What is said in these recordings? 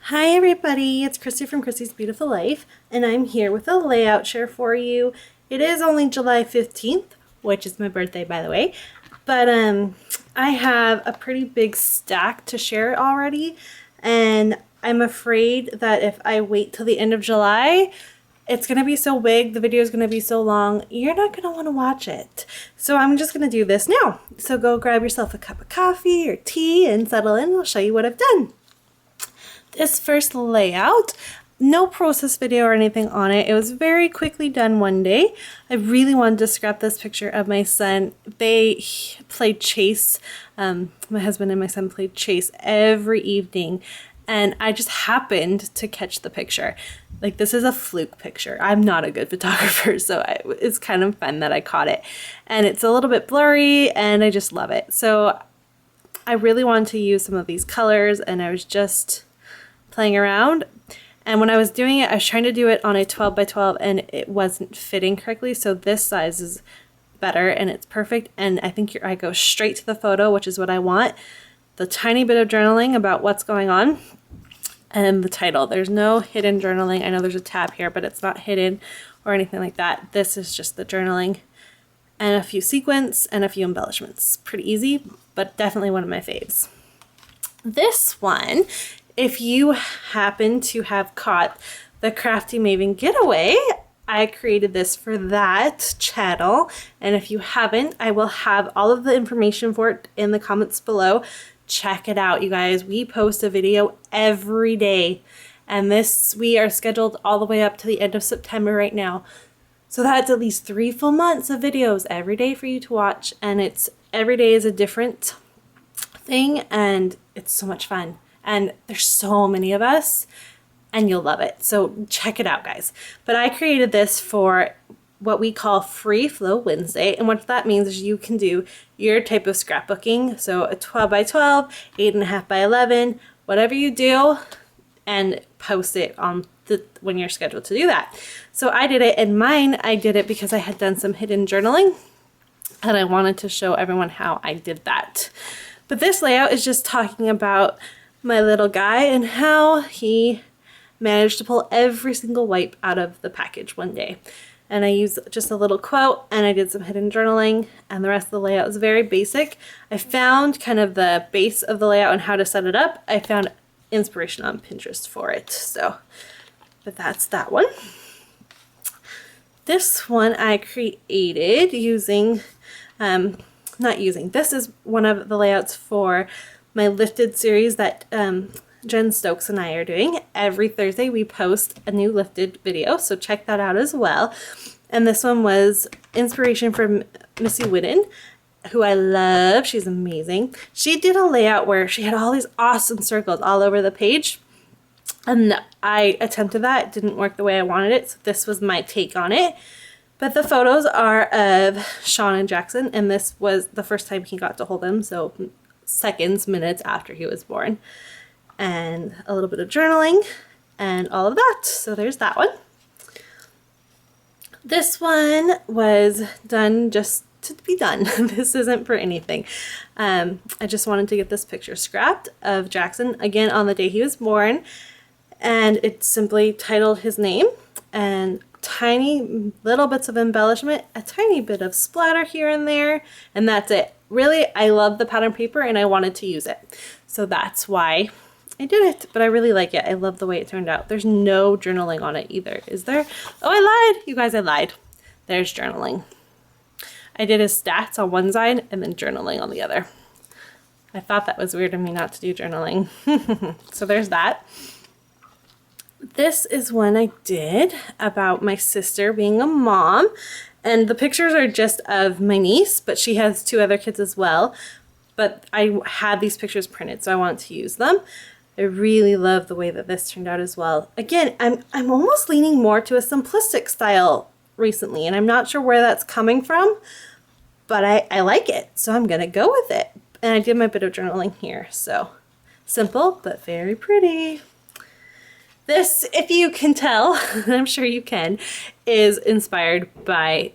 Hi everybody, it's Christy from Christy's Beautiful Life, and I'm here with a layout share for you. It is only July 15th, which is my birthday by the way, but I have a pretty big stack to share already, and I'm afraid that if I wait till the end of July, it's going to be so big, the video is going to be so long, you're not going to want to watch it. So I'm just going to do this now. So go grab yourself a cup of coffee or tea and settle in, I'll show you what I've done. This first layout, no process video or anything on it. It was very quickly done one day. I really wanted to scrap this picture of my son. They played chase. My husband and my son played chase every evening, and I just happened to catch the picture. Like, this is a fluke picture. I'm not a good photographer, so it's kind of fun that I caught it. And it's a little bit blurry, and I just love it. So I really wanted to use some of these colors, and I was just playing around, and when I was doing it I was trying to do it on a 12 by 12 and it wasn't fitting correctly, so this size is better and it's perfect, and I think I go straight to the photo, which is what I want. The tiny bit of journaling about what's going on, and the title. There's no hidden journaling. I know there's a tab here, but it's not hidden or anything like that. This is just the journaling and a few sequins and a few embellishments. Pretty easy, but definitely one of my faves. This one, if you happen to have caught the Crafty Maven giveaway, I created this for that channel, and if you haven't, I will have all of the information for it in the comments below. Check it out, you guys. We post a video every day, and we are scheduled all the way up to the end of September right now. So that's at least 3 full months of videos every day for you to watch, and every day is a different thing, and it's so much fun. And there's so many of us, and you'll love it. So check it out, guys. But I created this for what we call Free Flow Wednesday. And what that means is you can do your type of scrapbooking. So a 12 by 12, 8.5 by 11, whatever you do, and post it on when you're scheduled to do that. So I did it, and mine, I did it because I had done some hidden journaling, and I wanted to show everyone how I did that. But this layout is just talking about my little guy and how he managed to pull every single wipe out of the package one day. And I used just a little quote, and I did some hidden journaling, and the rest of the layout is very basic. I found kind of the base of the layout and how to set it up. I found inspiration on Pinterest for it. But that's that one. This one I created using, this is one of the layouts for my Lifted series that Jen Stokes and I are doing. Every Thursday we post a new Lifted video, so check that out as well. And this one was inspiration from Missy Whitten, who I love. She's amazing. She did a layout where she had all these awesome circles all over the page, and I attempted that. It didn't work the way I wanted it, so this was my take on it. But the photos are of Sean and Jackson, and this was the first time he got to hold him, so minutes after he was born. And a little bit of journaling and all of that. So there's that one. This one was done just to be done. This isn't for anything. I just wanted to get this picture scrapped of Jackson, again on the day he was born, and it's simply titled his name, and tiny little bits of embellishment, a tiny bit of splatter here and there, and that's it. Really, I love the pattern paper and I wanted to use it. So that's why I did it, but I really like it. I love the way it turned out. There's no journaling on it either, is there? Oh, I lied. You guys, I lied. There's journaling. I did his stats on one side and then journaling on the other. I thought that was weird of me not to do journaling. So there's that. This is one I did about my sister being a mom, and the pictures are just of my niece, but she has 2 other kids as well. But I had these pictures printed, so I wanted to use them. I really love the way that this turned out as well. Again, I'm almost leaning more to a simplistic style recently, and I'm not sure where that's coming from, but I like it, so I'm gonna go with it. And I did my bit of journaling here, so simple but very pretty. This, if you can tell, I'm sure you can, is inspired by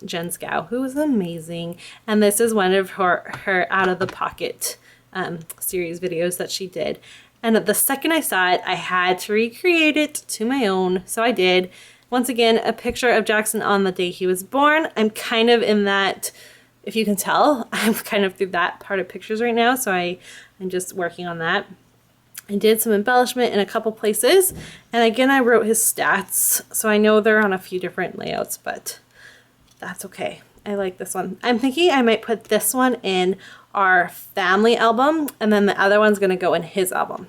Jen Scow, who is amazing. And this is one of her out of the pocket series videos that she did. And the second I saw it, I had to recreate it to my own. So I did. Once again, a picture of Jackson on the day he was born. I'm kind of in that, if you can tell, I'm kind of through that part of pictures right now. So I'm just working on that. I did some embellishment in a couple places. And again, I wrote his stats. So I know they're on a few different layouts, but that's okay. I like this one. I'm thinking I might put this one in our family album, and then the other one's gonna go in his album.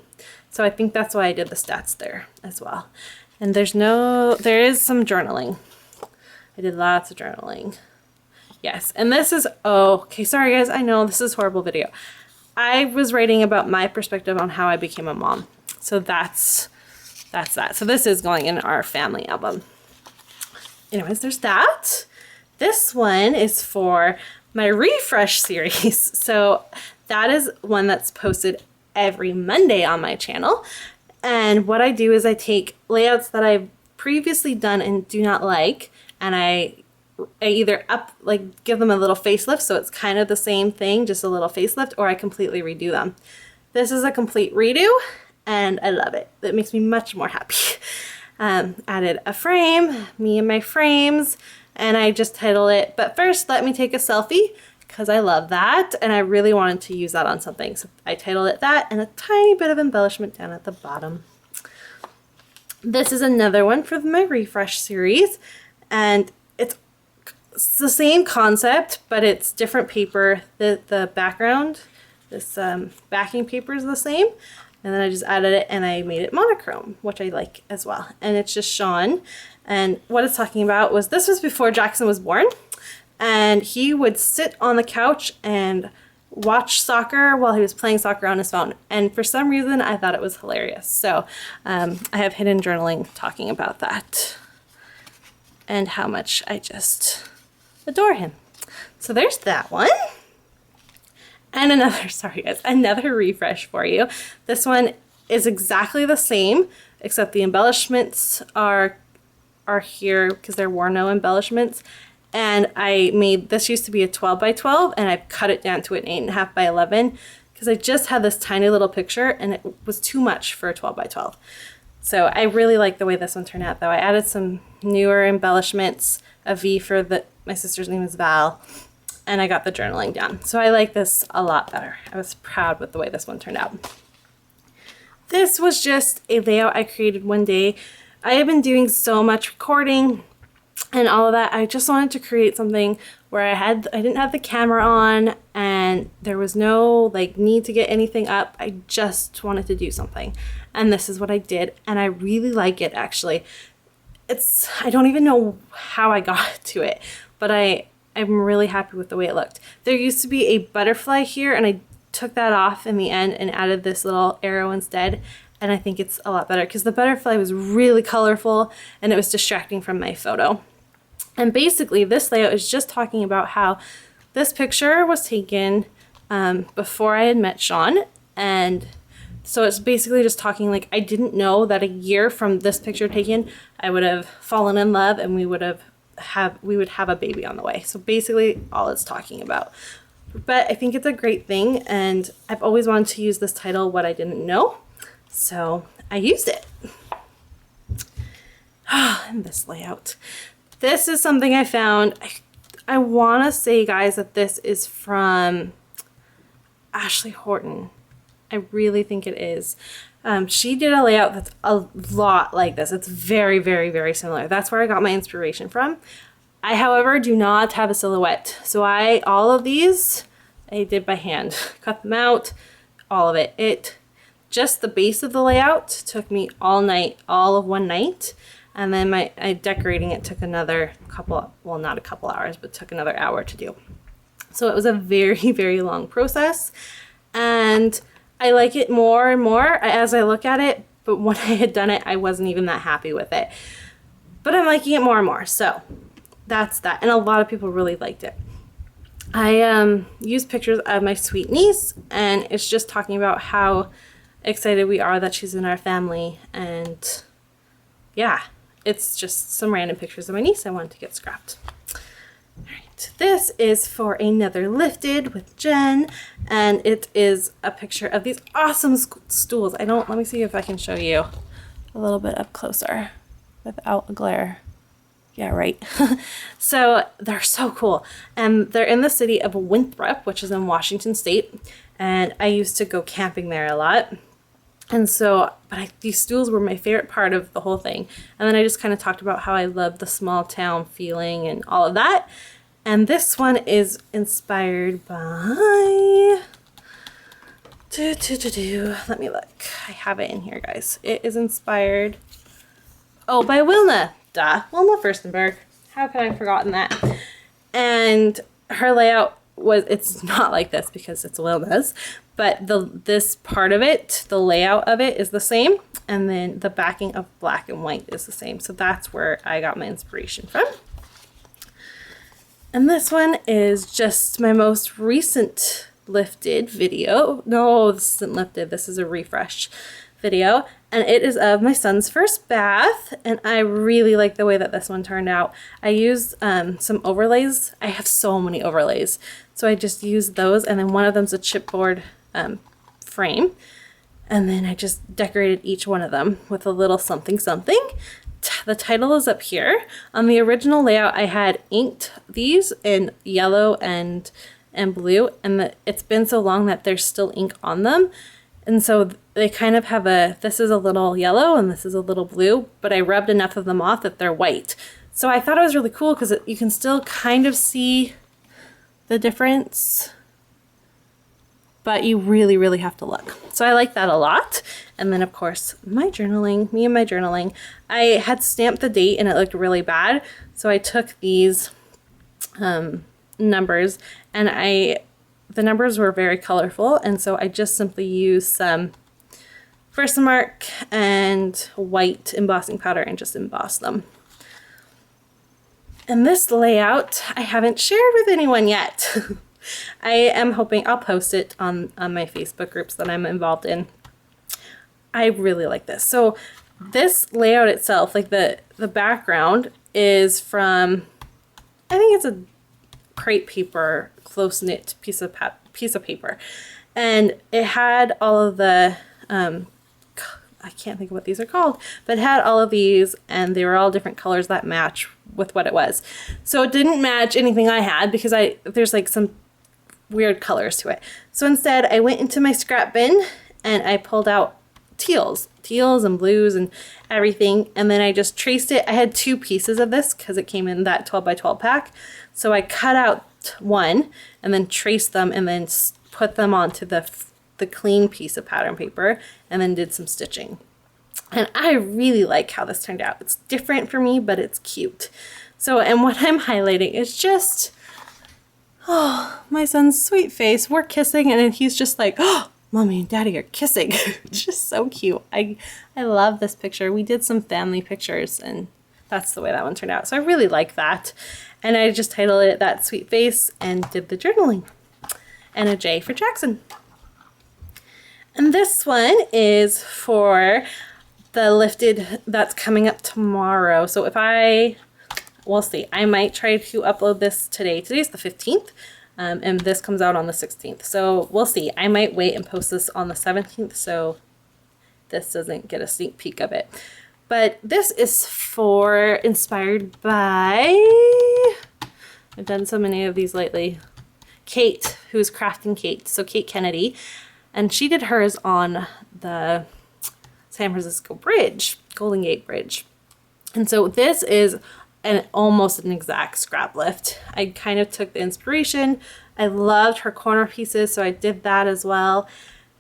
So I think that's why I did the stats there as well. And there is some journaling. I did lots of journaling. Yes, and this is, oh, okay, sorry guys, I know this is a horrible video. I was writing about my perspective on how I became a mom. So that's that. So this is going in our family album. Anyways, there's that. This one is for my refresh series. So that is one that's posted every Monday on my channel. And what I do is I take layouts that I've previously done and do not like, and I either give them a little facelift, so it's kind of the same thing, just a little facelift, or I completely redo them. This is a complete redo, and I love it. It makes me much more happy. Added a frame, me and my frames, and I just titled it, but first let me take a selfie, because I love that, and I really wanted to use that on something. So I titled it that, and a tiny bit of embellishment down at the bottom. This is another one for my refresh series, and it's the same concept, but it's different paper. The background, this backing paper is the same, and then I just added it and I made it monochrome, which I like as well. And it's just Sean, and what it's talking about was, this was before Jackson was born. And he would sit on the couch and watch soccer while he was playing soccer on his phone. And for some reason, I thought it was hilarious. So I have hidden journaling talking about that and how much I just adore him. So there's that one. And another, sorry guys, another refresh for you. This one is exactly the same, except the embellishments are here because there were no embellishments. And I made, this used to be a 12 by 12, and I've cut it down to an 8.5 by 11 because I just had this tiny little picture and it was too much for a 12 by 12. So I really like the way this one turned out though. I added some newer embellishments, a V for my sister's name is Val, and I got the journaling down. So I like this a lot better. I was proud with the way this one turned out. This was just a layout I created one day. I have been doing so much recording and all of that. I just wanted to create something where I didn't have the camera on and there was no need to get anything up. I just wanted to do something, and this is what I did, and I really like it actually. I don't even know how I got to it, but I'm really happy with the way it looked. There used to be a butterfly here, and I took that off in the end and added this little arrow instead. And I think it's a lot better because the butterfly was really colorful and it was distracting from my photo. And basically this layout is just talking about how this picture was taken before I had met Sean. And so it's basically just talking I didn't know that a year from this picture taken, I would have fallen in love and we would have a baby on the way. So basically all it's talking about. But I think it's a great thing, and I've always wanted to use this title, What I Didn't Know. So I used it. And this layout. This is something I found. I want to say, guys, that this is from Ashley Horton. I really think it is. She did a layout that's a lot like this. It's very, very, very similar. That's where I got my inspiration from. I, however, do not have a silhouette. So all of these, I did by hand. Cut them out, all of it. Just the base of the layout took me all of one night. And then decorating it took another not a couple hours, but took another hour to do. So it was a very, very long process. And I like it more and more as I look at it. But when I had done it, I wasn't even that happy with it. But I'm liking it more and more. So that's that. And a lot of people really liked it. I used pictures of my sweet niece, and it's just talking about how excited we are that she's in our family. And yeah, it's just some random pictures of my niece I wanted to get scrapped. All right. this is for Another Lifted with Jen, and it is a picture of these awesome stools. Let me see if I can show you a little bit up closer without a glare. Yeah, right. So they're so cool. And they're in the city of Winthrop, which is in Washington State. And I used to go camping there a lot. And so, these stools were my favorite part of the whole thing. And then I just kind of talked about how I love the small town feeling and all of that. And this one is inspired by... Let me look. I have it in here, guys. It is inspired... by Wilna. Duh. Wilma Furstenberg. How could I have forgotten that? And her layout it's not like this because it's Wilna's, but this part of it, the layout of it is the same. And then the backing of black and white is the same. So that's where I got my inspiration from. And this one is just my most recent lifted video. No, this isn't lifted. This is a refresh video. And it is of my son's first bath. And I really like the way that this one turned out. I used some overlays. I have so many overlays. So I just used those. And then one of them's a chipboard frame. And then I just decorated each one of them with a little something something. The title is up here. On the original layout, I had inked these in yellow and blue, and it's been so long that there's still ink on them. And so they kind of have this is a little yellow and this is a little blue, but I rubbed enough of them off that they're white. So I thought it was really cool because you can still kind of see the difference, but you really, really have to look. So I like that a lot. And then of course, me and my journaling. I had stamped the date and it looked really bad. So I took these numbers and the numbers were very colorful. And so I just simply used some Versamark and white embossing powder and just embossed them. And this layout, I haven't shared with anyone yet. I am hoping I'll post it on my Facebook groups that I'm involved in. I really like this. So this layout itself, like the background is from, I think it's a crepe paper, close knit piece of paper. And it had all of the, I can't think of what these are called, but it had all of these and they were all different colors that match with what it was. So it didn't match anything I had because there's like some weird colors to it. So instead I went into my scrap bin and I pulled out teals and blues and everything, and then I just traced it. I had 2 pieces of this because it came in that 12 by 12 pack. So I cut out one and then traced them and then put them onto the clean piece of pattern paper and then did some stitching. And I really like how this turned out. It's different for me, but it's cute. So, and what I'm highlighting is just, my son's sweet face. We're kissing and then he's just like, Mommy and Daddy are kissing. It's just so cute. I love this picture. We did some family pictures and that's the way that one turned out. So I really like that. And I just titled it That Sweet Face and did the journaling. And a J for Jackson. And this one is for the lifted that's coming up tomorrow. So we'll see. I might try to upload this today. Today's the 15th. And this comes out on the 16th. So we'll see. I might wait and post this on the 17th so this doesn't get a sneak peek of it. But this is inspired by, I've done so many of these lately, Kate, who's Crafting Kate. So Kate Kennedy. And she did hers on the San Francisco Bridge, Golden Gate Bridge. And so this is almost an exact scrap lift. I kind of took the inspiration. I loved her corner pieces, so I did that as well.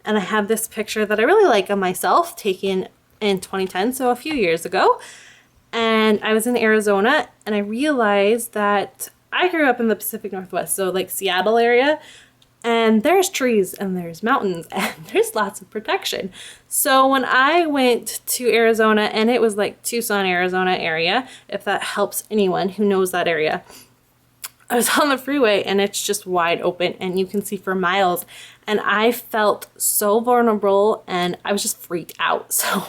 And I have this picture that I really like of myself taken in 2010, so a few years ago. And I was in Arizona and I realized that I grew up in the Pacific Northwest, so like Seattle area. And there's trees and there's mountains and there's lots of protection. So when I went to Arizona, and it was like Tucson, Arizona area, if that helps anyone who knows that area, I was on the freeway and it's just wide open and you can see for miles. And I felt so vulnerable and I was just freaked out. So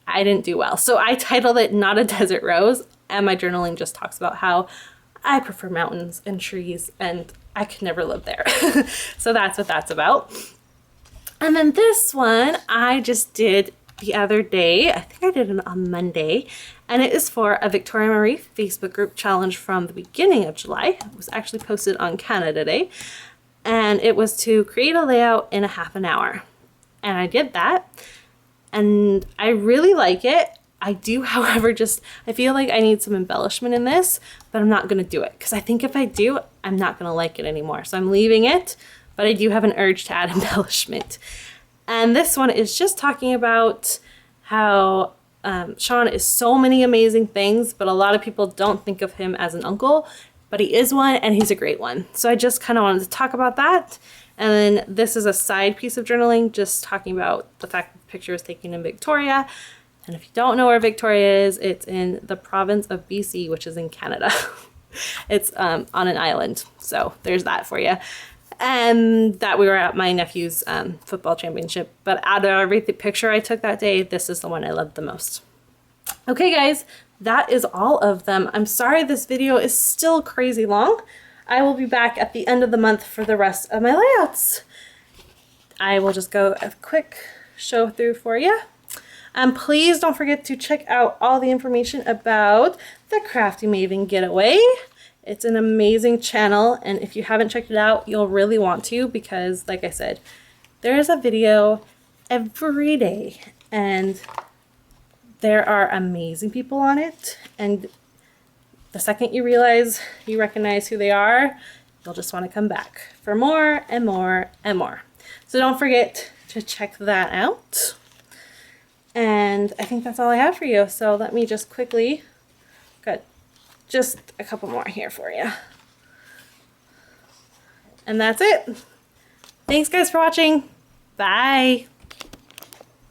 I didn't do well. So I titled it Not a Desert Rose. And my journaling just talks about how I prefer mountains and trees, and I could never live there. So that's what that's about. And then this one I just did the other day. I think I did it on Monday, and it is for a Victoria Marie Facebook group challenge from the beginning of July. It was actually posted on Canada Day, and it was to create a layout in a half an hour. And I did that, and I really like it. I do, however, I feel like I need some embellishment in this, but I'm not gonna do it because I think if I do, I'm not gonna like it anymore. So I'm leaving it, but I do have an urge to add embellishment. And this one is just talking about how Sean is so many amazing things, but a lot of people don't think of him as an uncle, but he is one, and he's a great one. So I just kind of wanted to talk about that. And then this is a side piece of journaling, just talking about the fact that the picture was taken in Victoria. And if you don't know where Victoria is, it's in the province of BC, which is in Canada. It's on an island. So there's that for you. And that we were at my nephew's football championship. But out of every picture I took that day, this is the one I loved the most. Okay, guys, that is all of them. I'm sorry this video is still crazy long. I will be back at the end of the month for the rest of my layouts. I will just go a quick show through for you. Please don't forget to check out all the information about the Crafty Maven Getaway. It's an amazing channel, and if you haven't checked it out, you'll really want to, because like I said, there's a video every day, and there are amazing people on it, and the second you recognize who they are, you'll just want to come back for more and more and more. So don't forget to check that out. And I think that's all I have for you. So let me just quickly, just a couple more here for you. And that's it. Thanks guys for watching. Bye.